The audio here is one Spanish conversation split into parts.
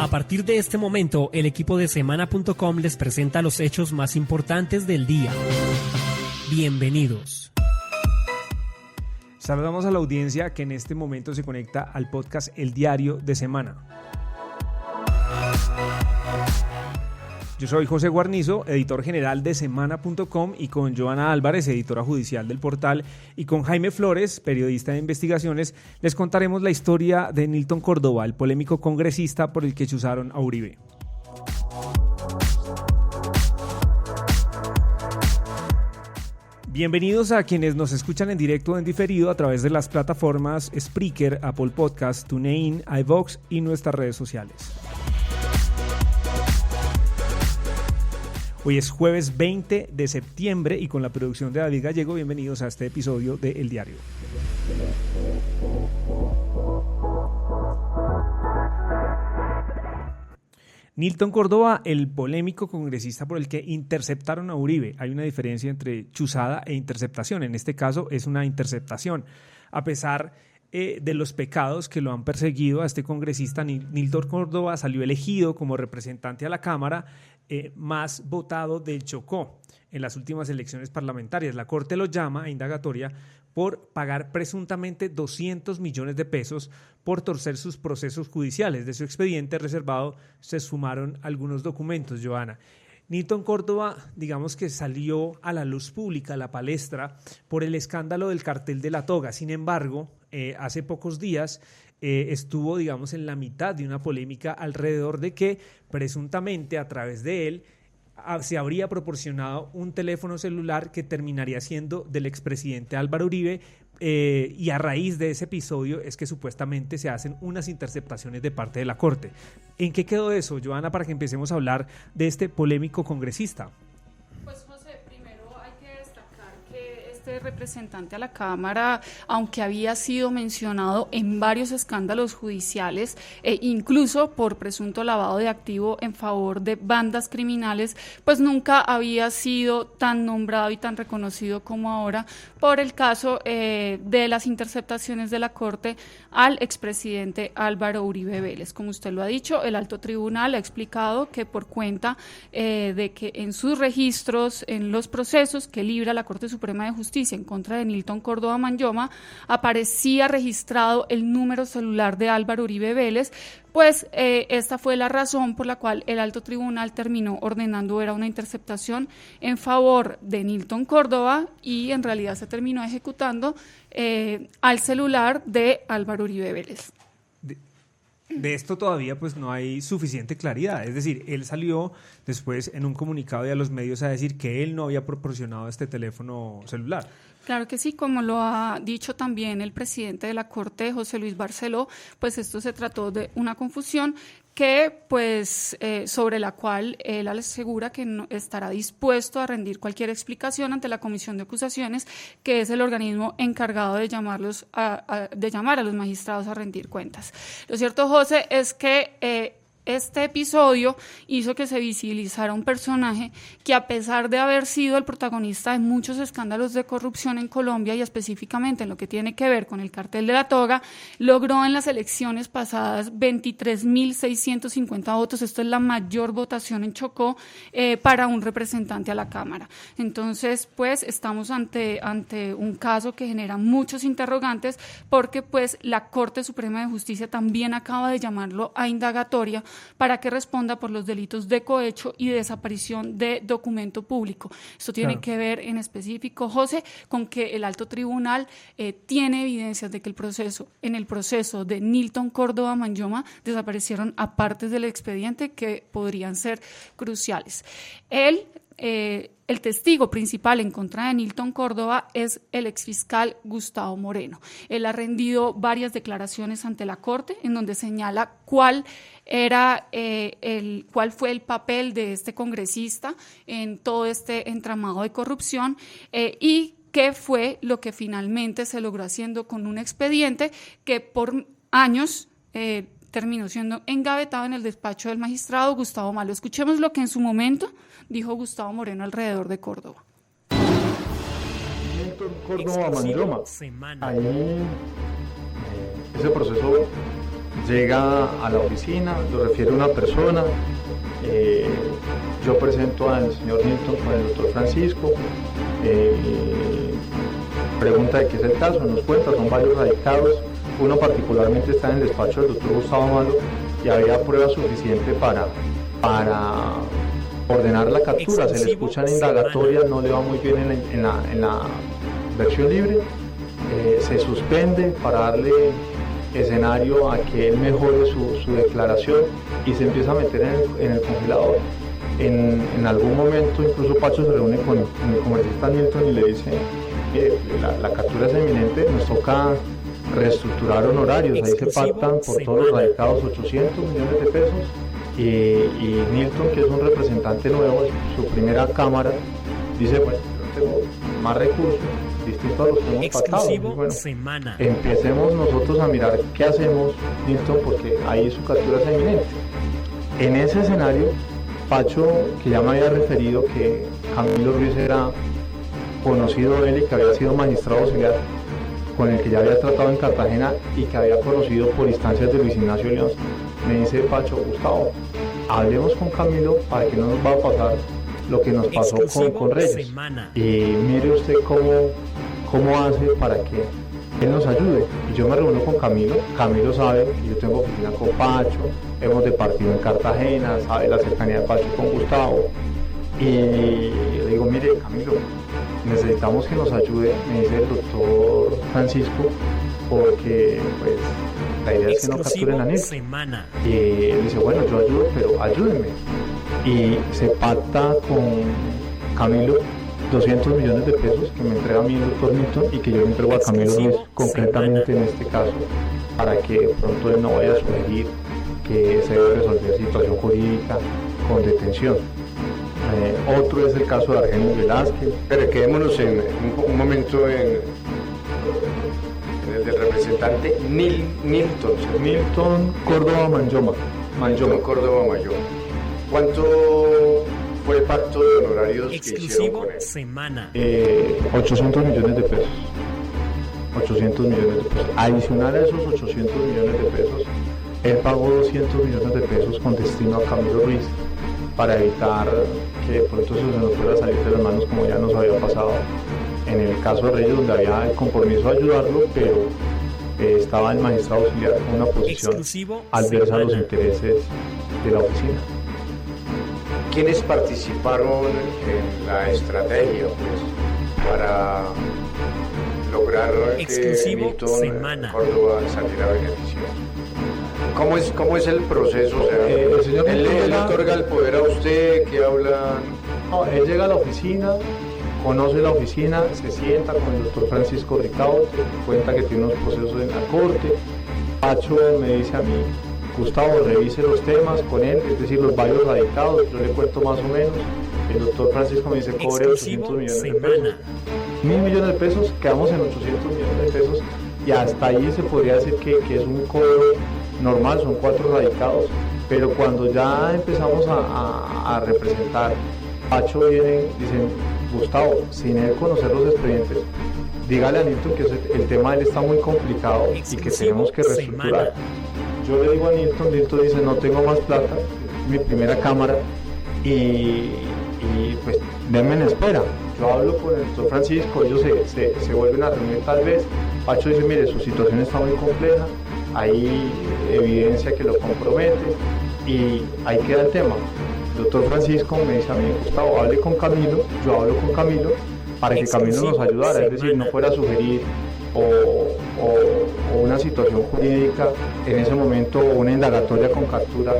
A partir de este momento, el equipo de Semana.com les presenta los hechos más importantes del día. Bienvenidos. Saludamos a la audiencia que en este momento se conecta al podcast El Diario de Semana. Yo soy José Guarnizo, editor general de Semana.com, y con Joana Álvarez, editora judicial del portal, y con Jaime Flores, periodista de investigaciones, les contaremos la historia de Nilton Córdoba, el polémico congresista por el que chuzaron a Uribe. Bienvenidos a quienes nos escuchan en directo o en diferido a través de las plataformas Spreaker, Apple Podcast, TuneIn, iVoox y nuestras redes sociales. Hoy es jueves 20 de septiembre y con la producción de David Gallego, bienvenidos a este episodio de El Diario. Nilton Córdoba, el polémico congresista por el que interceptaron a Uribe. Hay una diferencia entre chuzada e interceptación. En este caso es una interceptación. A pesar de los pecados que lo han perseguido a este congresista, Nilton Córdoba salió elegido como representante a la Cámara más votado del Chocó en las últimas elecciones parlamentarias. La Corte lo llama a indagatoria por pagar presuntamente 200 millones de pesos por torcer sus procesos judiciales. De su expediente reservado se sumaron algunos documentos, Joana. Nilton Córdoba, digamos que salió a la luz pública, a la palestra, por el escándalo del cartel de la toga. Sin embargo, hace pocos días estuvo, digamos, en la mitad de una polémica alrededor de que presuntamente a través de él se habría proporcionado un teléfono celular que terminaría siendo del expresidente Álvaro Uribe, y a raíz de ese episodio es que supuestamente se hacen unas interceptaciones de parte de la Corte. ¿En qué quedó eso, Joana, para que empecemos a hablar de este polémico congresista? Pues José, primero hay que destacar que este representante a la Cámara, aunque había sido mencionado en varios escándalos judiciales, incluso por presunto lavado de activo en favor de bandas criminales, pues nunca había sido tan nombrado y tan reconocido como ahora por el caso de las interceptaciones de la Corte al expresidente Álvaro Uribe Vélez. Como usted lo ha dicho, el alto tribunal ha explicado que por cuenta de que en sus registros, en los procesos que libra la Corte Suprema de Justicia en contra de Nilton Córdoba Manyoma, aparecía registrado el número celular de Álvaro Uribe Vélez. Pues esta fue la razón por la cual el alto tribunal terminó ordenando era una interceptación en favor de Nilton Córdoba y en realidad se terminó ejecutando al celular de Álvaro Uribe Vélez. De esto todavía pues no hay suficiente claridad, es decir, él salió después en un comunicado y a los medios a decir que él no había proporcionado este teléfono celular. Claro que sí, como lo ha dicho también el presidente de la Corte, José Luis Barceló, pues esto se trató de una confusión que pues sobre la cual él asegura que no estará dispuesto a rendir cualquier explicación ante la Comisión de Acusaciones, que es el organismo encargado de llamar a los magistrados a rendir cuentas. Lo cierto, José, es que este episodio hizo que se visibilizara un personaje que, a pesar de haber sido el protagonista de muchos escándalos de corrupción en Colombia y específicamente en lo que tiene que ver con el cartel de la toga, logró en las elecciones pasadas 23.650 votos. Esto es la mayor votación en Chocó para un representante a la Cámara. Entonces, pues estamos ante un caso que genera muchos interrogantes porque pues la Corte Suprema de Justicia también acaba de llamarlo a indagatoria para que responda por los delitos de cohecho y de desaparición de documento público. Esto tiene que ver en específico, José, con que el alto tribunal tiene evidencias de que en el proceso de Nilton Córdoba Manyoma desaparecieron apartes del expediente que podrían ser cruciales. El testigo principal en contra de Nilton Córdoba es el exfiscal Gustavo Moreno. Él ha rendido varias declaraciones ante la Corte en donde señala cuál fue el papel de este congresista en todo este entramado de corrupción y qué fue lo que finalmente se logró haciendo con un expediente que por años terminó siendo engavetado en el despacho del magistrado Gustavo Malo. Escuchemos lo que en su momento dijo Gustavo Moreno alrededor de Córdoba. Córdoba Manyoma. Ahí ese proceso llega a la oficina, lo refiere una persona, yo presento al señor Nilton con el doctor Francisco, pregunta de qué es el caso, nos cuenta, son varios radicados, uno particularmente está en el despacho del doctor Gustavo Amalo y había prueba suficiente para ordenar la captura, se le escuchan indagatorias, no le va muy bien en la versión libre, se suspende para darle escenario a que él mejore su declaración y se empieza a meter en el congelador. En algún momento incluso Pacho se reúne con el congresista Nilton y le dice la captura es eminente, nos toca reestructurar honorarios, ahí se pactan por todos los radicados 800 millones de pesos y Nilton, que es un representante nuevo, su primera cámara, dice, bueno, yo tengo más recursos distintos a los que hemos pactado. Bueno, empecemos nosotros a mirar qué hacemos, Nilton, porque ahí su captura es eminente. En ese escenario, Pacho, que ya me había referido que Camilo Ruiz era conocido de él y que había sido magistrado auxiliar, con el que ya había tratado en Cartagena y que había conocido por instancias de Luis Ignacio León, me dice Pacho, Gustavo, hablemos con Camilo para que no nos va a pasar lo que nos pasó con Reyes. Y mire usted cómo hace para que él nos ayude. Y yo me reúno con Camilo sabe que yo tengo oficina con Pacho, hemos departido en Cartagena, sabe la cercanía de Pacho con Gustavo. Y le digo, mire Camilo, necesitamos que nos ayude, me dice el doctor Francisco, porque pues la idea es que no capturen a Nilton. Y él dice, bueno, yo ayudo, pero ayúdenme. Y se pacta con Camilo 200 millones de pesos que me entrega a mí el doctor Nilton y que yo le entrego a Camilo Ruiz concretamente en este caso, para que pronto él no vaya a sugerir que se debe resolver situación jurídica con detención. Otro es el caso de Argenis Velázquez. Pero quedémonos en un momento en el del representante Nilton Córdoba Manyoma. Nilton Córdoba Manyoma. ¿Cuánto fue el pacto de honorarios que hicieron con él? 800 millones de pesos. 800 millones de pesos. Adicional a esos 800 millones de pesos, él pagó 200 millones de pesos con destino a Camilo Ruiz para evitar que de pronto eso se nos fuera a salir de las manos, como ya nos había pasado en el caso de Reyes, donde había el compromiso de ayudarlo, pero estaba el magistrado auxiliar con una posición adversa a los intereses de la oficina. ¿Quiénes participaron en la estrategia para lograr que Nilton Córdoba saliera a beneficio? ¿Cómo es el proceso? O sea, el señor él le otorga el poder a usted, que hablan. No, él llega a la oficina, conoce la oficina, se sienta con el doctor Francisco Ricaurte, cuenta que tiene unos procesos en la corte. Pacho me dice a mí, Gustavo, revise los temas con él, es decir, los varios radicados, yo le cuento más o menos. El doctor Francisco me dice, cobre 800 millones de pesos. 1.000 millones de pesos, quedamos en 800 millones de pesos y hasta ahí se podría decir que es un cobro normal, son 4 radicados, pero cuando ya empezamos a representar, Pacho viene, dicen, Gustavo, sin él conocer los expedientes, dígale a Nilton que el tema de él está muy complicado y que tenemos que reestructurar. Yo le digo a Nilton dice, no tengo más plata, es mi primera cámara y pues denme en espera. Yo hablo con el doctor Francisco, ellos se vuelven a reunir tal vez. Pacho dice, mire, su situación está muy compleja, hay evidencia que lo compromete y ahí queda el tema. El doctor Francisco me dice a mí, Gustavo, hable con Camilo, yo hablo con Camilo para que Camilo nos ayudara, es decir, no fuera a sugerir o una situación jurídica en ese momento, una indagatoria con captura,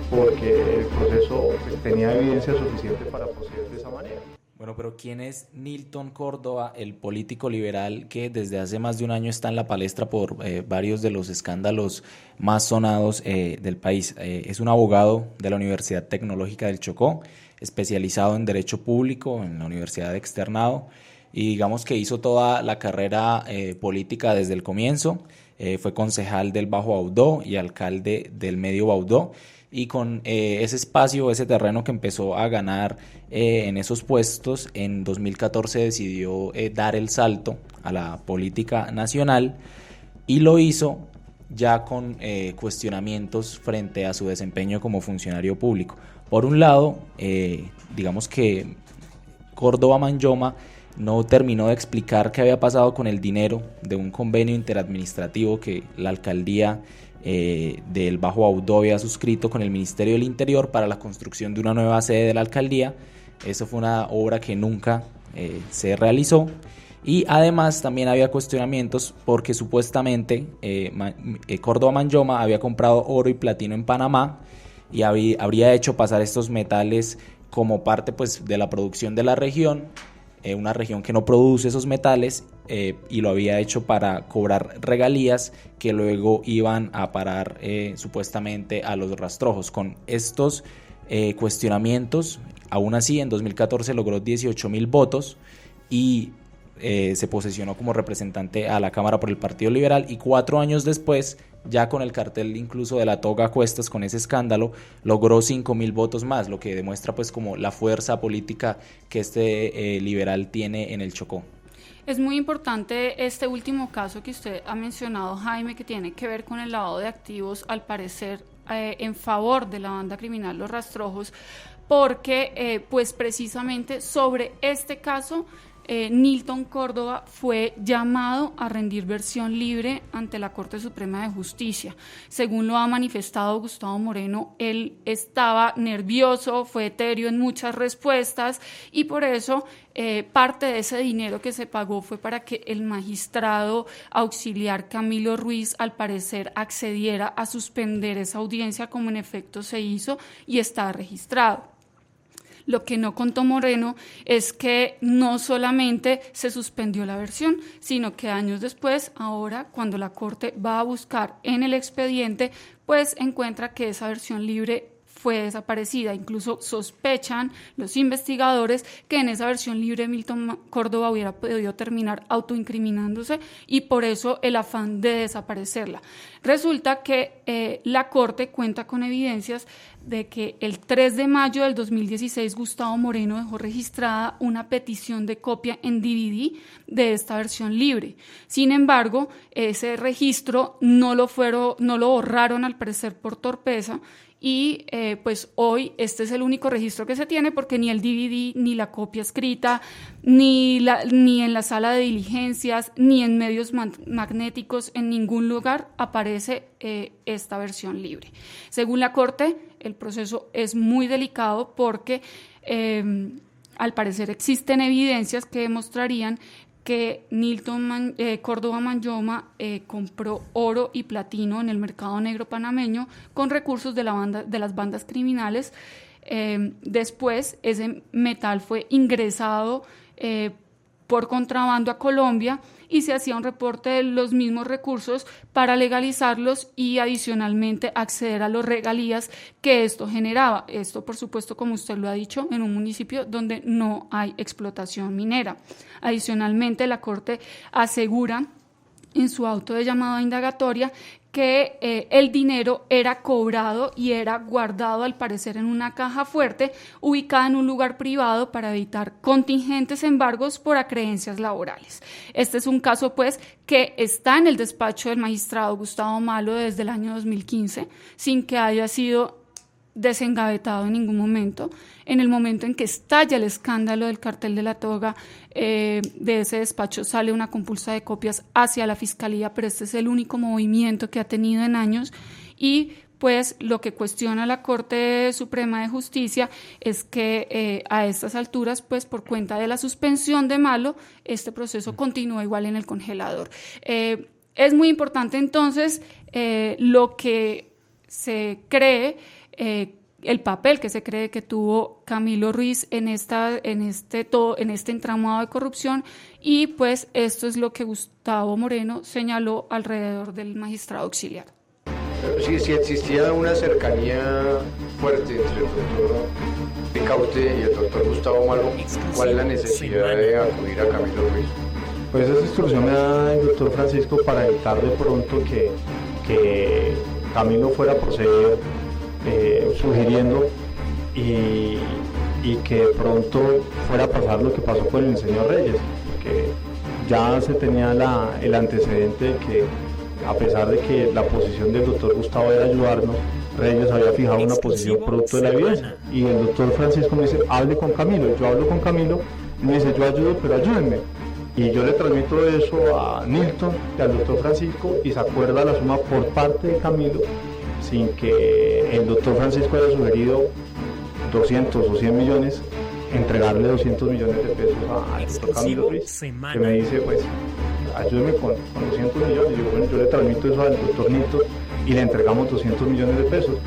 porque el proceso pues, tenía evidencia suficiente para proceder de esa manera. Bueno, pero ¿quién es Nilton Córdoba, el político liberal que desde hace más de un año está en la palestra por varios de los escándalos más sonados del país? Es un abogado de la Universidad Tecnológica del Chocó, especializado en Derecho Público en la Universidad de Externado, y digamos que hizo toda la carrera política desde el comienzo. Fue concejal del Bajo Baudó y alcalde del Medio Baudó, y con ese espacio, ese terreno que empezó a ganar en esos puestos, en 2014 decidió dar el salto a la política nacional, y lo hizo ya con cuestionamientos frente a su desempeño como funcionario público. Por un lado, digamos que Córdoba Manyoma no terminó de explicar qué había pasado con el dinero de un convenio interadministrativo que la alcaldía del Bajo Baudó había suscrito con el Ministerio del Interior para la construcción de una nueva sede de la alcaldía. Eso fue una obra que nunca se realizó. Y además también había cuestionamientos porque supuestamente Córdoba Manyoma había comprado oro y platino en Panamá y habría hecho pasar estos metales como parte pues, de la producción de la región, una región que no produce esos metales, y lo había hecho para cobrar regalías que luego iban a parar supuestamente a los rastrojos. Con estos cuestionamientos, aún así en 2014 logró 18.000 votos y se posesionó como representante a la Cámara por el Partido Liberal, y 4 años después, ya con el cartel incluso de la toga a cuestas, con ese escándalo, logró 5.000 votos más, lo que demuestra pues como la fuerza política que este liberal tiene en el Chocó. Es muy importante este último caso que usted ha mencionado, Jaime, que tiene que ver con el lavado de activos, al parecer en favor de la banda criminal Los Rastrojos, porque pues precisamente sobre este caso Nilton Córdoba fue llamado a rendir versión libre ante la Corte Suprema de Justicia. Según lo ha manifestado Gustavo Moreno, él estaba nervioso, fue etéreo en muchas respuestas, y por eso parte de ese dinero que se pagó fue para que el magistrado auxiliar Camilo Ruiz, al parecer, accediera a suspender esa audiencia, como en efecto se hizo y está registrado. Lo que no contó Moreno es que no solamente se suspendió la versión, sino que años después, ahora cuando la Corte va a buscar en el expediente, pues encuentra que esa versión libre fue desaparecida. Incluso sospechan los investigadores que en esa versión libre Nilton Córdoba hubiera podido terminar autoincriminándose, y por eso el afán de desaparecerla. Resulta que la Corte cuenta con evidencias de que el 3 de mayo del 2016 Gustavo Moreno dejó registrada una petición de copia en DVD de esta versión libre. Sin embargo, ese registro no lo borraron, al parecer por torpeza, y pues hoy este es el único registro que se tiene, porque ni el DVD, ni la copia escrita, ni en la sala de diligencias, ni en medios magnéticos, en ningún lugar aparece esta versión libre. Según la Corte, el proceso es muy delicado porque al parecer existen evidencias que demostrarían que Nilton Córdoba Manyoma compró oro y platino en el mercado negro panameño con recursos de las bandas criminales. Después ese metal fue ingresado por contrabando a Colombia, y se hacía un reporte de los mismos recursos para legalizarlos y adicionalmente acceder a los regalías que esto generaba. Esto, por supuesto, como usted lo ha dicho, en un municipio donde no hay explotación minera. Adicionalmente, la Corte asegura en su auto de llamado a indagatoria que el dinero era cobrado y era guardado, al parecer, en una caja fuerte ubicada en un lugar privado para evitar contingentes embargos por acreencias laborales. Este es un caso, pues, que está en el despacho del magistrado Gustavo Malo desde el año 2015, sin que haya sido desengavetado en ningún momento. En el momento en que estalla el escándalo del cartel de la toga, de ese despacho sale una compulsa de copias hacia la Fiscalía, pero este es el único movimiento que ha tenido en años, y pues lo que cuestiona la Corte Suprema de Justicia es que a estas alturas, pues por cuenta de la suspensión de Malo, este proceso continúa igual en el congelador. Es muy importante entonces lo que se cree, el papel que se cree que tuvo Camilo Ruiz en este entramado de corrupción, y pues esto es lo que Gustavo Moreno señaló alrededor del magistrado auxiliar. Sí, existía una cercanía fuerte entre el doctor Ricaurte y el doctor Gustavo Malo. ¿Cuál es la necesidad de acudir a Camilo Ruiz? Pues esa instrucción me da el doctor Francisco para evitar de pronto que Camilo fuera a proceder sugiriendo y que de pronto fuera a pasar lo que pasó con el señor Reyes, porque ya se tenía el antecedente de que a pesar de que la posición del doctor Gustavo era ayudarnos, Reyes había fijado una posición producto de la evidencia. Y el doctor Francisco me dice, hable con Camilo. Yo hablo con Camilo y me dice, yo ayudo, pero ayúdenme. Y yo le transmito eso a Nilton y al doctor Francisco y se acuerda la suma por parte de Camilo, sin que el doctor Francisco haya sugerido 200 o 100 millones, entregarle 200 millones de pesos al doctor Camilo Ruiz, que me dice, pues, ayúdeme con 200 millones. Y yo, bueno, yo le transmito eso al doctor Nilton y le entregamos 200 millones de pesos.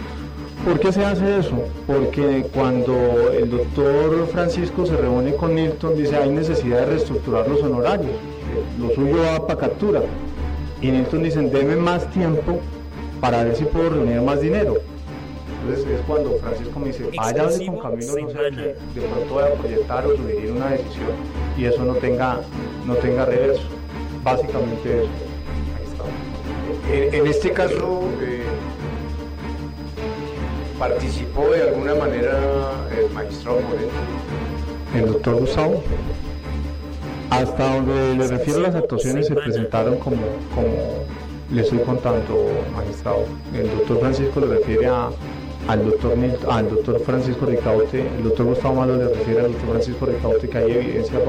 ¿Por qué se hace eso? Porque cuando el doctor Francisco se reúne con Nilton, dice, hay necesidad de reestructurar los honorarios, lo suyo va para captura. Y Nilton dice, deme más tiempo para ver si puedo reunir más dinero. Entonces es cuando Francisco me dice, vaya a hablar con Camilo, no sé qué, de pronto voy a proyectar o sugerir una decisión y eso no tenga reverso. Básicamente eso. Ahí está. En este caso, ¿participó de alguna manera el magistrado Moreno? El doctor Gustavo. Hasta donde le refiero, las actuaciones se presentaron como le estoy contando, magistrado. El doctor Francisco le refiere al doctor Francisco Ricaurte, el doctor Gustavo Malo le refiere al doctor Francisco Ricaurte que hay evidencia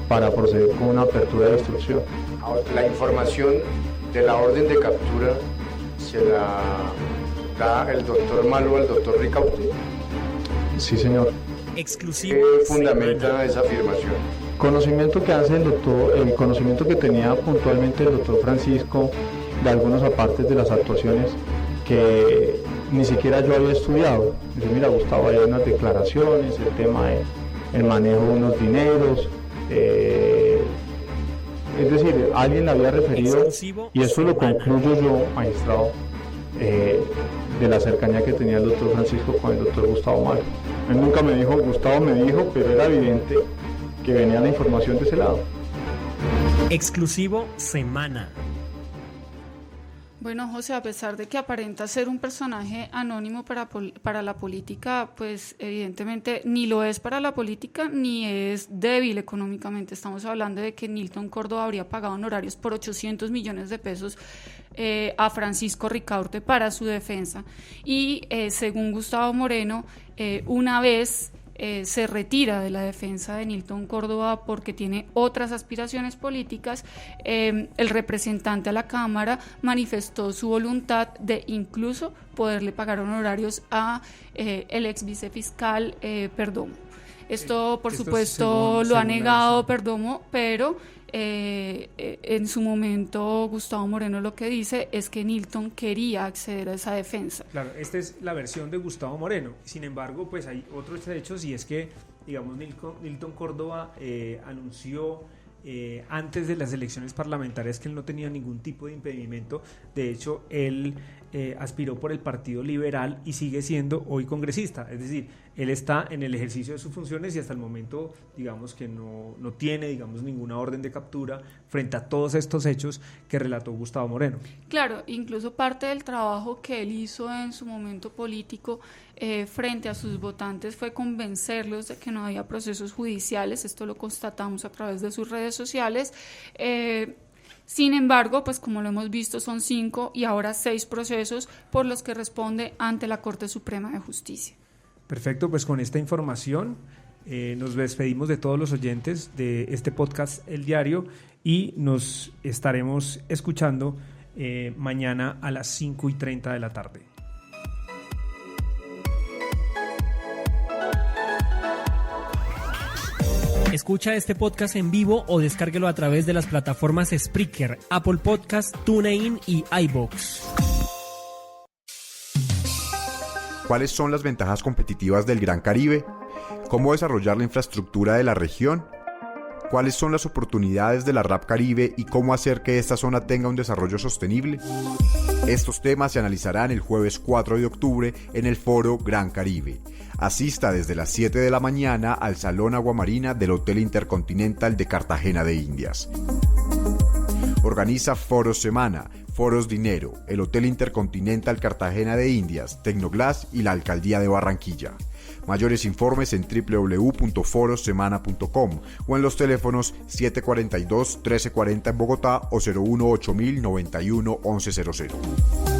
para proceder con una apertura de instrucción. Ahora, la información de la orden de captura se la da el doctor Malo al doctor Ricaurte. Sí, señor. Exclusivo. ¿Qué fundamenta esa afirmación? Conocimiento que hace el conocimiento que tenía puntualmente el doctor Francisco de algunos apartes de las actuaciones que ni siquiera yo había estudiado. Dice, mira, Gustavo, hay unas declaraciones, el tema del manejo de unos dineros, es decir, alguien le había referido, y eso lo concluyo yo, magistrado, de la cercanía que tenía el doctor Francisco con el doctor Gustavo Malo. Él nunca me dijo, Gustavo me dijo, pero era evidente que venía la información de ese lado. Exclusivo Semana. Bueno, José, a pesar de que aparenta ser un personaje anónimo para la política, pues evidentemente ni lo es para la política ni es débil económicamente. Estamos hablando de que Nilton Córdoba habría pagado honorarios por 800 millones de pesos a Francisco Ricaurte para su defensa. Y según Gustavo Moreno, una vez se retira de la defensa de Nilton Córdoba porque tiene otras aspiraciones políticas, el representante a la Cámara manifestó su voluntad de incluso poderle pagar honorarios a el ex vicefiscal Perdomo. Esto, por supuesto, lo ha negado Perdomo, pero en su momento Gustavo Moreno lo que dice es que Nilton quería acceder a esa defensa. Claro, esta es la versión de Gustavo Moreno. Sin embargo, pues hay otros hechos, y es que, digamos, Nilton Córdoba anunció antes de las elecciones parlamentarias que él no tenía ningún tipo de impedimento. De hecho, él aspiró por el Partido Liberal y sigue siendo hoy congresista, es decir, él está en el ejercicio de sus funciones y hasta el momento, digamos, que no tiene, digamos, ninguna orden de captura frente a todos estos hechos que relató Gustavo Moreno. Claro, incluso parte del trabajo que él hizo en su momento político frente a sus votantes fue convencerlos de que no había procesos judiciales. Esto lo constatamos a través de sus redes sociales. Sin embargo, pues como lo hemos visto, son 5 y ahora 6 procesos por los que responde ante la Corte Suprema de Justicia. Perfecto, pues con esta información nos despedimos de todos los oyentes de este podcast El Diario y nos estaremos escuchando mañana a las 5:30 de la tarde. Escucha este podcast en vivo o descárguelo a través de las plataformas Spreaker, Apple Podcast, TuneIn y iVoox. ¿Cuáles son las ventajas competitivas del Gran Caribe? ¿Cómo desarrollar la infraestructura de la región? ¿Cuáles son las oportunidades de la RAP Caribe y cómo hacer que esta zona tenga un desarrollo sostenible? Estos temas se analizarán el jueves 4 de octubre en el Foro Gran Caribe. Asista desde las 7 de la mañana al Salón Aguamarina del Hotel Intercontinental de Cartagena de Indias. Organiza Foro Semana, Foros Dinero, el Hotel Intercontinental Cartagena de Indias, Tecnoglass y la Alcaldía de Barranquilla. Mayores informes en www.forossemana.com o en los teléfonos 742-1340 en Bogotá o 018 91 1100.